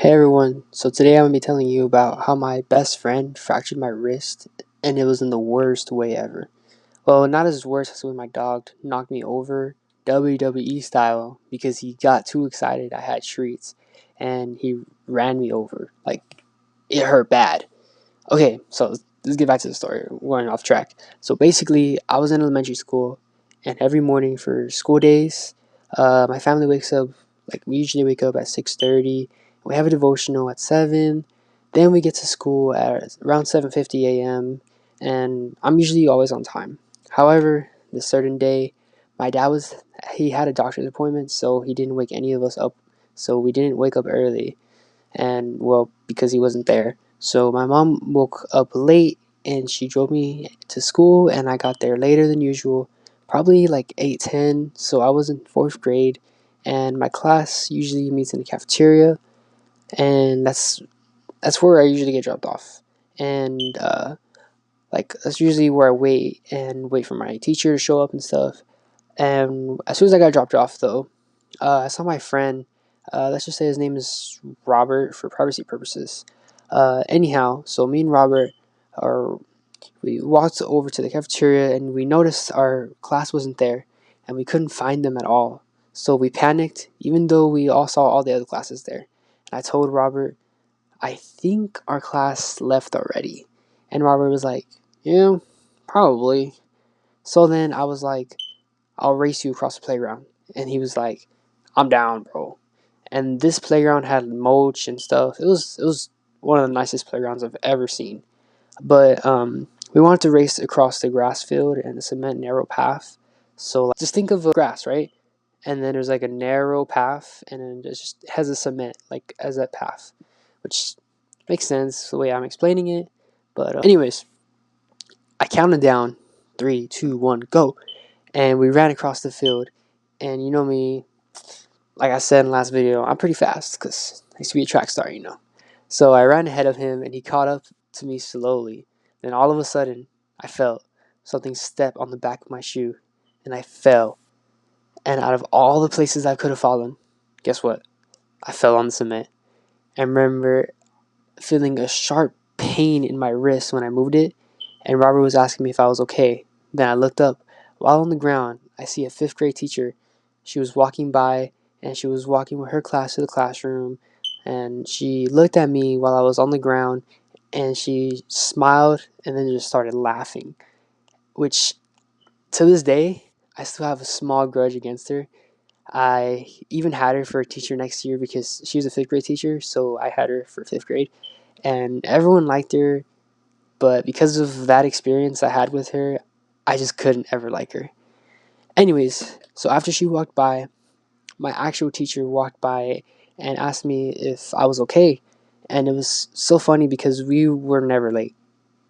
Hey everyone, so today I'm going to be telling you about how my best friend fractured my wrist and it was in the worst way ever. Well, not as worse as when my dog knocked me over WWE style because he got too excited I had treats and he ran me over. Like, it hurt bad. Okay, so let's get back to the story. We're going off track. So basically, I was in elementary school, and every morning for school days, my family wakes up. Like we usually wake up at 6:30. We have a devotional at 7. Then we get to school at around 7:50 a.m. And I'm usually always on time. However, this certain day, my dad he had a doctor's appointment, so he didn't wake any of us up. So we didn't wake up early and well, because he wasn't there. So my mom woke up late and she drove me to school, and I got there later than usual, probably like 8:10. So I was in 4th grade, and my class usually meets in the cafeteria, and that's where I usually get dropped off. And like that's usually where I wait for my teacher to show up and stuff. And as soon as I got dropped off, though, I saw my friend. Let's just say his name is Robert for privacy purposes. Anyhow, so me and Robert are we walked over to the cafeteria and we noticed our class wasn't there and we couldn't find them at all. So we panicked, even though we all saw all the other classes there. And I told Robert, I think our class left already. And Robert was like, yeah, probably. So then I was like, I'll race you across the playground. And he was like, I'm down, bro. And this playground had mulch and stuff. It was one of the nicest playgrounds I've ever seen. But we wanted to race across the grass field and a cement narrow path. So like, just think of a grass, right? And then there's like a narrow path, and then it just has a cement like as that path, which makes sense the way I'm explaining it. But anyways, I counted down 3, 2, 1, go, and we ran across the field. And you know me, like I said in the last video, I'm pretty fast because I used to be a track star. So I ran ahead of him and he caught up to me slowly. Then all of a sudden, I felt something step on the back of my shoe and I fell. And out of all the places I could have fallen, guess what? I fell on the cement. I remember feeling a sharp pain in my wrist when I moved it, and Robert was asking me if I was okay. Then I looked up. While on the ground, I see a 5th grade teacher. She was walking by, and she was walking with her class to the classroom, and she looked at me while I was on the ground, and she smiled and then just started laughing, which to this day, I still have a small grudge against her. I even had her for a teacher next year because she was a 5th grade teacher, so I had her for 5th grade, and everyone liked her, but because of that experience I had with her, I just couldn't ever like her. Anyways, so after she walked by, my actual teacher walked by and asked me if I was okay. And it was so funny because we were never late.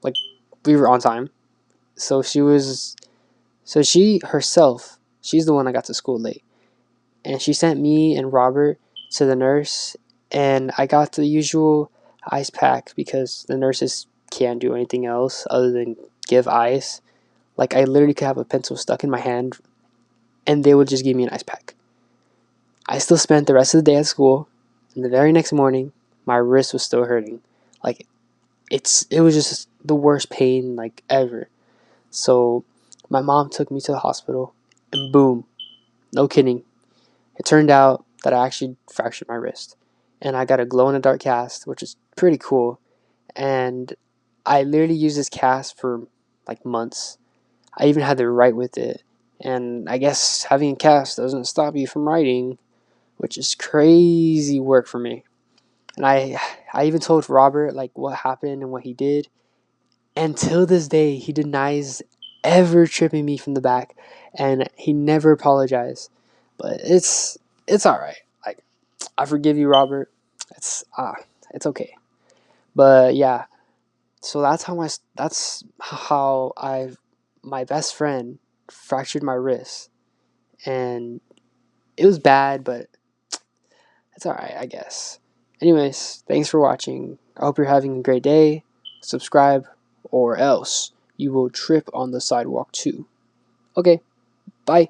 Like, we were on time. So she herself, she's the one that got to school late. And she sent me and Robert to the nurse, and I got the usual ice pack because the nurses can't do anything else other than give ice. Like, I literally could have a pencil stuck in my hand and they would just give me an ice pack. I still spent the rest of the day at school, and the very next morning, my wrist was still hurting. Like, it was just the worst pain like ever. So my mom took me to the hospital, and boom, no kidding, it turned out that I actually fractured my wrist, and I got a glow in the dark cast, which is pretty cool. And I literally used this cast for like months. I even had to write with it, and I guess having a cast doesn't stop you from writing, which is crazy work for me. And I even told Robert like what happened and what he did. And till this day, he denies ever tripping me from the back, and he never apologized. But it's all right. Like, I forgive you, Robert. It's okay. But yeah, so that's how my best friend fractured my wrist, and it was bad, but it's all right, I guess. Anyways, thanks for watching. I hope you're having a great day. Subscribe, or else you will trip on the sidewalk too. Okay, bye.